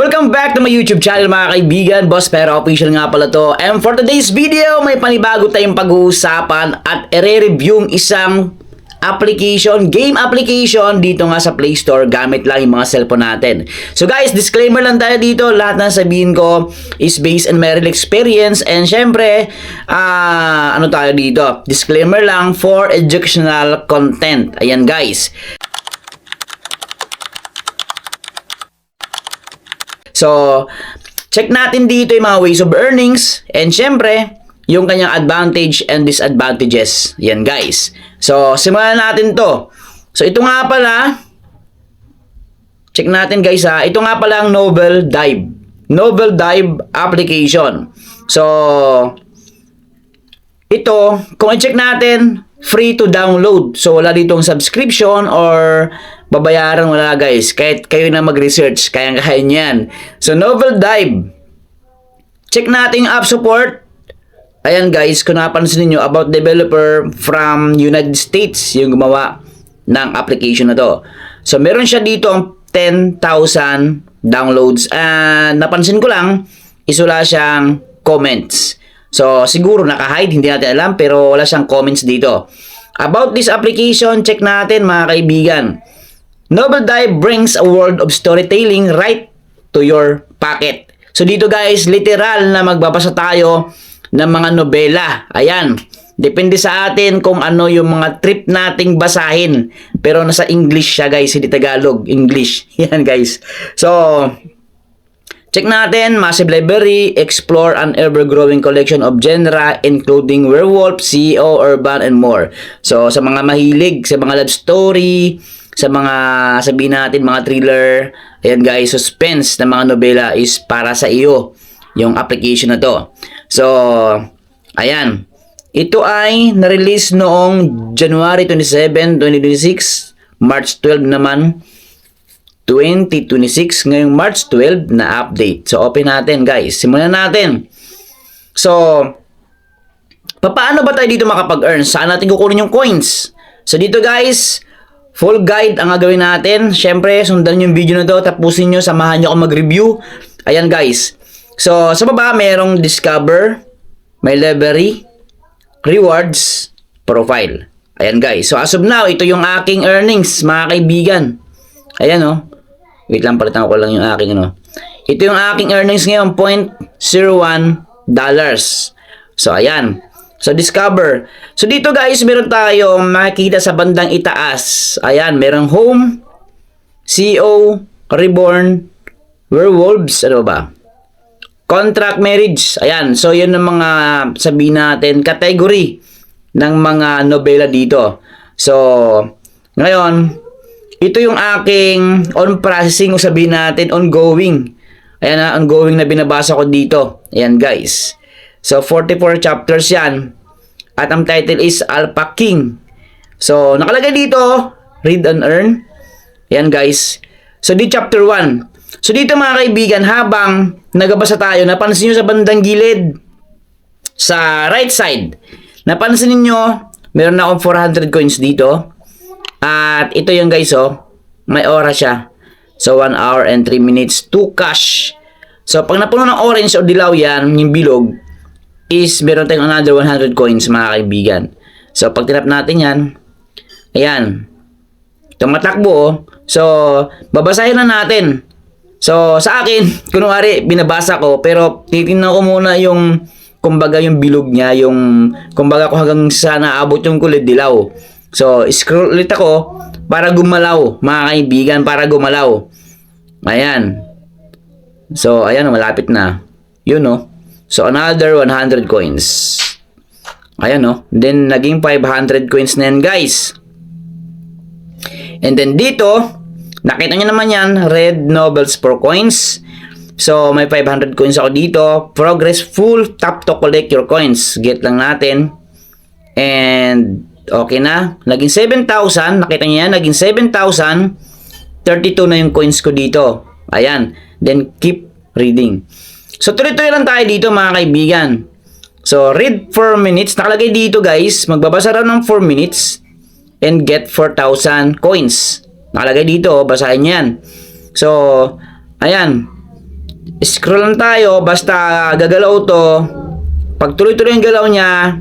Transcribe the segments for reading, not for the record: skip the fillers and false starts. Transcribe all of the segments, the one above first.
Welcome back to my YouTube channel mga kaibigan. Boss Pera Official nga pala to. And for today's video, may panibago tayong pag-uusapan at i-review isang application, game application dito nga sa Play Store gamit lang yung mga cellphone natin. So guys, disclaimer lang tayo dito. Lahat na sabihin ko is based on my real experience and syempre, ano tayo dito? Disclaimer lang for educational content. Ayan guys. So, check natin dito yung mga ways of earnings and syempre, yung kanyang advantage and disadvantages. Yan guys. So, simulan natin to. So, ito nga pala, check natin guys ha, ito nga pala ang Novel Dive. Novel Dive application. So, ito, kung i-check natin, free to download. So, wala ditong subscription or babayaran, wala guys. Kahit kayo na mag-research, kayang-kaya niyan. So, Novel Dive. Check natin yung app support. Ayan guys, kung napansin niyo about developer from United States, yung gumawa ng application na to. So, meron siya dito ang 10,000 downloads. And napansin ko lang, is wala siyang comments. So, siguro naka-hide, hindi natin alam, pero wala siyang comments dito. About this application, check natin mga kaibigan. Novel Dive brings a world of storytelling right to your pocket. So dito guys, literal na magbabasa tayo ng mga nobela. Ayan. Depende sa atin kung ano yung mga trip nating basahin. Pero nasa English siya guys, hindi Tagalog. English. Yan guys. So, check natin. Massive library. Explore an ever-growing collection of genre including werewolf, CEO, urban, and more. So, sa mga mahilig, sa mga love story, sa mga sabihin natin mga thriller, ayan guys, suspense na mga nobela is para sa iyo yung application na to. So, ayan. Ito ay na-release noong January 27, 2026, March 12 naman 2026, ngayong March 12 na update. So, open natin guys. Simulan natin. So, paano ba tayo dito makapag-earn? Saan natin kukunin yung coins? So, dito guys, full guide ang gagawin natin. Syempre, sundan yung video na to. Tapusin nyo, samahan nyo ako mag-review. Ayan guys. So, sa baba, merong discover, may library, rewards, profile. Ayan guys. So, as of now, ito yung aking earnings, mga kaibigan. Ayan oh. Wait lang, palitan ko lang yung aking ano. Ito yung aking earnings ngayon, $0.01. So, ayan. So, discover. So, dito guys, meron tayong makikita sa bandang itaas. Ayan, merong home, CEO, reborn, werewolves, ano ba? Contract marriage. Ayan, so yun ang mga sabihin natin, category ng mga nobela dito. So, ngayon, ito yung aking on processing o sabihin natin ongoing. Ayan na, ongoing na binabasa ko dito. Ayan guys. So, 44 chapters yan. At ang title is Alpha King. So, nakalagay dito, read and earn. Yan guys. So, di chapter 1. So, dito mga kaibigan, habang nagabasa tayo, napansin nyo sa bandang gilid, sa right side, napansin niyo meron na akong 400 coins dito. At ito yung guys, oh, may oras siya. So, 1 hour and 3 minutes to cash. So, pag napuno ng orange o dilaw yan, yung bilog, is meron tayong another 100 coins mga kaibigan. So, pag tinap natin yan, ayan, tumatakbo oh. So, babasahin na natin. So, sa akin, kunwari, binabasa ko, pero titignan ko muna yung, kumbaga yung bilog niya, yung, kumbaga ko hanggang sa naabot yung kulay dilaw. So, scroll ulit ako, para gumalaw, mga kaibigan, para gumalaw. Ayan. So, ayan, malapit na. Yun oh. So, another 100 coins. Ayan, no? Then, naging 500 coins na yan, guys. And then, dito, nakita nyo naman yan, red novels for coins. So, may 500 coins ako dito. Progress full, tap to collect your coins. Get lang natin. And, okay na. Naging 7,000. Nakita nyo yan, naging 7,000. 32 na yung coins ko dito. Ayan. Then, keep reading. So, tuloy-tuloy lang tayo dito mga kaibigan. So, read 4 minutes. Nakalagay dito guys, magbabasa raw ng 4 minutes and get 4,000 coins. Nakalagay dito, basahin nyo yan. So, ayan. Scroll lang tayo, basta gagalaw to. Pag tuloy-tuloy yung galaw niya,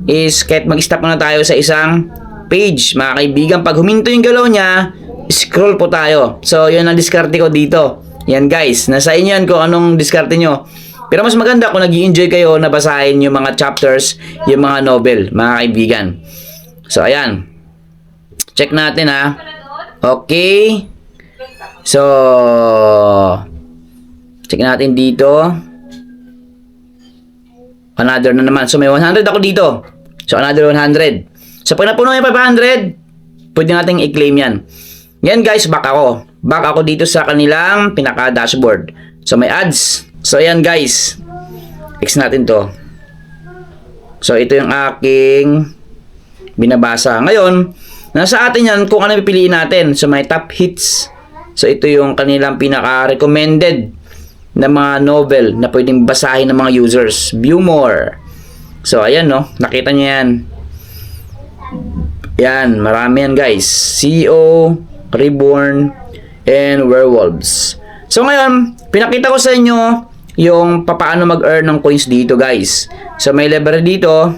is kahit mag-stop na tayo sa isang page, mga kaibigan. Pag huminto yung galaw niya, scroll po tayo. So, yun ang diskarte ko dito. Yan guys, nasa inyo yan kung anong diskarte nyo. Pero mas maganda kung nag-i-enjoy kayo na basahin yung mga chapters, yung mga novel, mga kaibigan. So, ayan. Check natin ha. Okay. So, check natin dito. Another na naman. So, may 100 ako dito. So, another 100. So, pag napuno yung 500, pwede nating i-claim yan. Yan guys, back ako. Back ako dito sa kanilang pinaka-dashboard. So, may ads. So, ayan guys. X natin to. So, ito yung aking binabasa. Ngayon, nasa atin yan kung ano pipiliin natin. So, may top hits. So, ito yung kanilang pinaka-recommended na mga novel na pwedeng basahin ng mga users. View more. So, ayan no. Nakita nyo yan. Yan. Marami yan guys. CEO, Reborn, and Werewolves. So, ngayon, pinakita ko sa inyo yung papaano mag-earn ng coins dito guys. So, may library dito.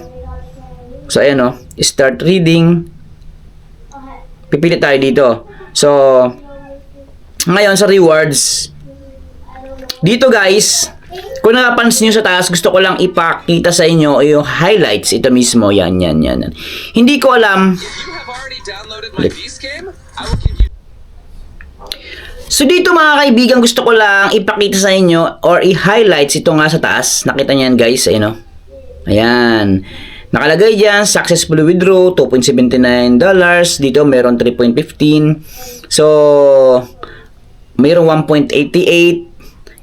So, ayan no. Start reading. Pipili tayo dito. So, ngayon sa rewards. Dito guys, kung napapansin nyo sa taas, gusto ko lang ipakita sa inyo yung highlights. Ito mismo, yan. Hindi ko alam. So dito mga kaibigan, gusto ko lang ipakita sa inyo or i-highlights ito nga sa taas. Nakita nyo yan guys, ayun o. Ayan. Nakalagay dyan, successfully withdraw, $2.79. Dito meron 3.15. So, mayroon 1.88.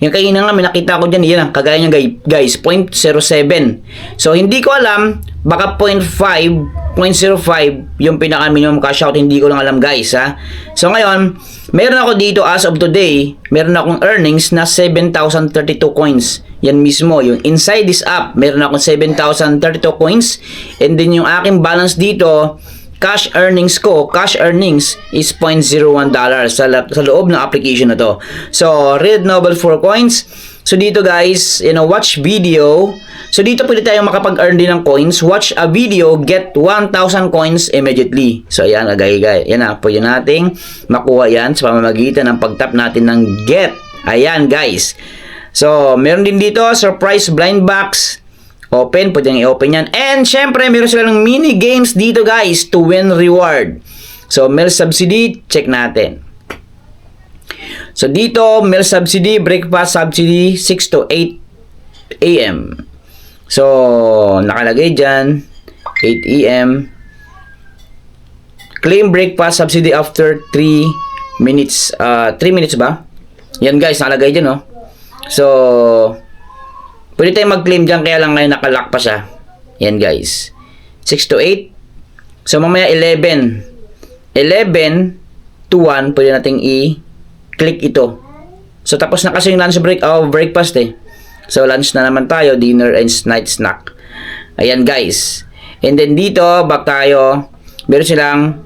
Yung kanina nga, may nakita ko dyan, yan, kagaya niya guys, 0.07. So, hindi ko alam, baka 0.05 yung pinaka-minimum cash out, hindi ko lang alam guys, ha. So, ngayon, meron ako dito as of today, meron akong earnings na 7,032 coins. Yan mismo, yung inside this app, meron akong 7,032 coins. And then, yung aking balance dito, cash earnings is $0.01 sa loob ng application na to. So, read novel 4 coins. So, dito guys, watch video. So, dito pwede tayong makapag-earn din ng coins. Watch a video, get 1,000 coins immediately. So, ayan, yan na. Pwede nating makuha yan sa pamamagitan ng pag-tap natin ng get. Ayan, guys. So, meron din dito, surprise blind box. Open, pwede nang i-open yan. And, syempre, meron sila ng mini games dito, guys, to win reward. So, meal subsidy, check natin. So, dito, meal subsidy, breakfast subsidy, 6 to 8 a.m. So, nakalagay dyan, 8 a.m. Claim breakfast subsidy after 3 minutes. 3 minutes ba? Yan, guys, nakalagay dyan, oh. So, pwede tayong mag-claim dyan, kaya lang ngayon nakalock pa siya. Yan guys. 6 to 8. So mamaya 11 to 1, pwede nating i-click ito. So tapos na kasi yung lunch break, breakfast eh. So lunch na naman tayo, dinner and night snack. Ayan guys. And then dito, back tayo. Meron silang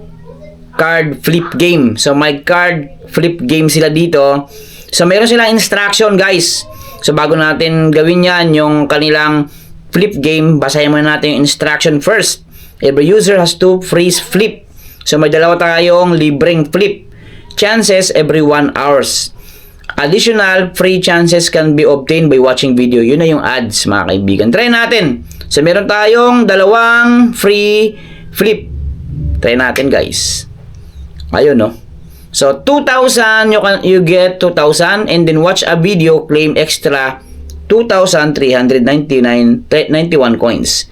card flip game. So may card flip game sila dito. So meron silang instruction guys. So, bago natin gawin yan, yung kanilang flip game, basahin muna natin yung instruction first. Every user has to freeze flip. So, may dalawa tayong libreng flip. Chances every 1 hours. Additional free chances can be obtained by watching video. Yun na yung ads, mga kaibigan. Try natin. So, meron tayong dalawang free flip. Try natin, guys. Ayun, no? So, 2,000, you get 2,000 and then watch a video, claim extra 2,391 coins.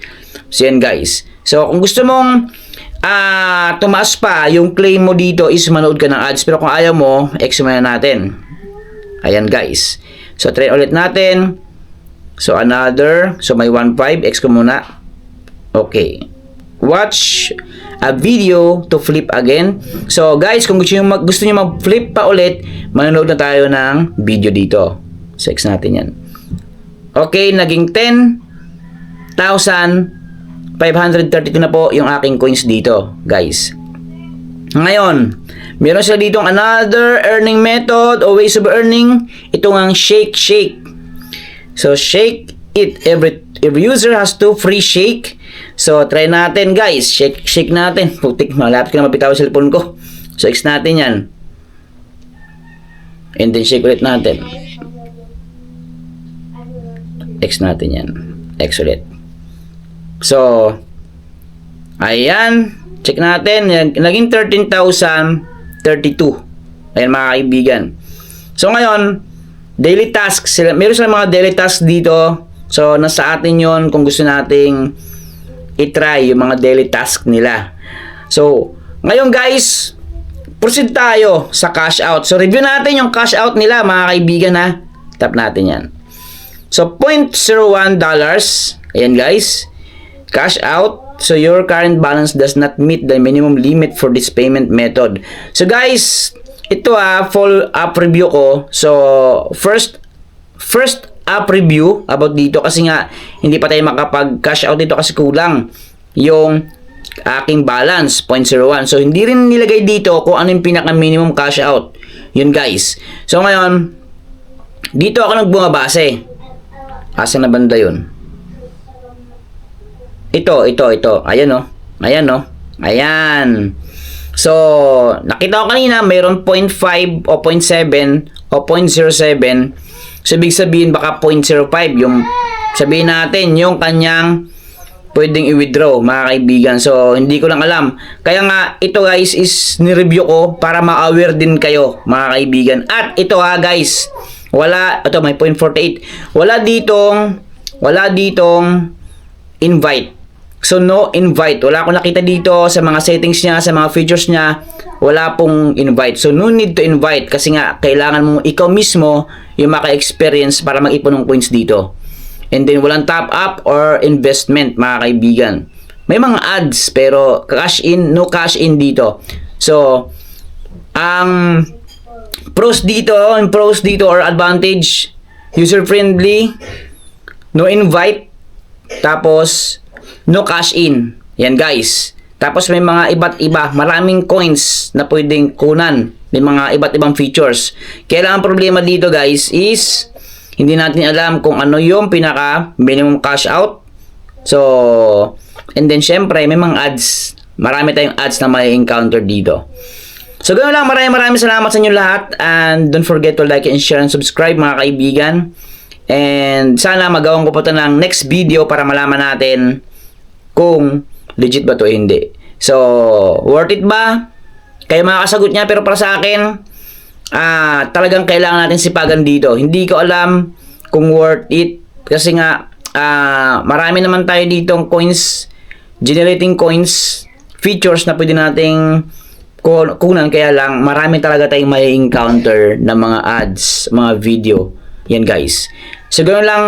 So, yan guys. So, kung gusto mong tumaas pa, yung claim mo dito is manood ka ng ads. Pero kung ayaw mo, X mo na natin. Ayan guys. So, try ulit natin. So, another. So, may 1.5. X ko muna. Okay. Watch a video to flip again. So guys, kung gusto niyo mag-flip pa ulit, manonood na tayo ng video dito. So X natin yan. Okay, naging 10,532 na po yung aking coins dito, guys. Ngayon, meron sila ditong another earning method o ways of earning. Ito ang shake. So, shake it. Every user has 2 free shake. So, try natin guys. Shake natin. Putik, malapit ka na mapitaw sa cellphone ko. So, X natin yan. And then, shake ulit natin. X natin yan. X ulit. So, ayan. Check natin. Naging 13,032. Ayan mga kaibigan. So, ngayon, daily tasks. Meron silang mga daily tasks dito. So, nasa atin yon kung gusto nating i-try yung mga daily task nila. So, ngayon guys, proceed tayo sa cash out. So, review natin yung cash out nila mga kaibigan ha. Tap natin yan. So, $0.01. Ayan guys. Cash out. So, your current balance does not meet the minimum limit for this payment method. So, guys, ito full app review ko. So, first app review about dito kasi nga hindi pa tayo makapag-cash out dito kasi kulang yung aking balance, $0.01. So, hindi rin nilagay dito kung ano yung pinaka-minimum cash out. Yun, guys. So, ngayon, dito ako nagbumabase. Asa na banda yun? Ito. Ayan o. Ayan. So, nakita ko kanina, mayroon 0.5 o 0.7 o 0.07. So, ibig sabihin, baka 0.05. Yung, sabihin natin, yung kanyang pwedeng i-withdraw, mga kaibigan. So, hindi ko lang alam. Kaya nga, ito guys, is ni-review ko para ma-aware din kayo, mga kaibigan. At ito guys, ito may 0.48. Wala ditong invite. So, no invite. Wala akong nakita dito sa mga settings niya, sa mga features niya. Wala pong invite. So, no need to invite kasi nga, kailangan mo ikaw mismo yung maka-experience para mag-ipon ng points dito. And then, walang top up or investment, mga kaibigan. May mga ads, pero cash in, no cash in dito. So, ang pros dito or advantage, user-friendly, no invite, tapos no cash in. Yan guys. Tapos may mga iba't iba, maraming coins na pwedeng kunan. May mga iba't ibang features. Kaya lang ang problema dito guys is hindi natin alam kung ano yung pinaka minimum cash out. So, and then syempre may mga ads. Marami tayong ads na may encounter dito. So, ganoon lang. Maraming salamat sa inyo lahat. And don't forget to like and share and subscribe mga kaibigan. And sana magawang ko po ito ng next video para malaman natin kung legit ba to o hindi. So, worth it ba? Kayo makakasagot niya, pero para sa akin, talagang kailangan natin sipagan dito. Hindi ko alam kung worth it. Kasi nga, marami naman tayo ditong coins, generating coins, features na pwede nating kunan. Kaya lang, marami talaga tayong may encounter na mga ads, mga video. Yan guys. So, ganoon lang.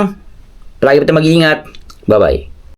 Palagi pa tayo mag-iingat. Bye-bye.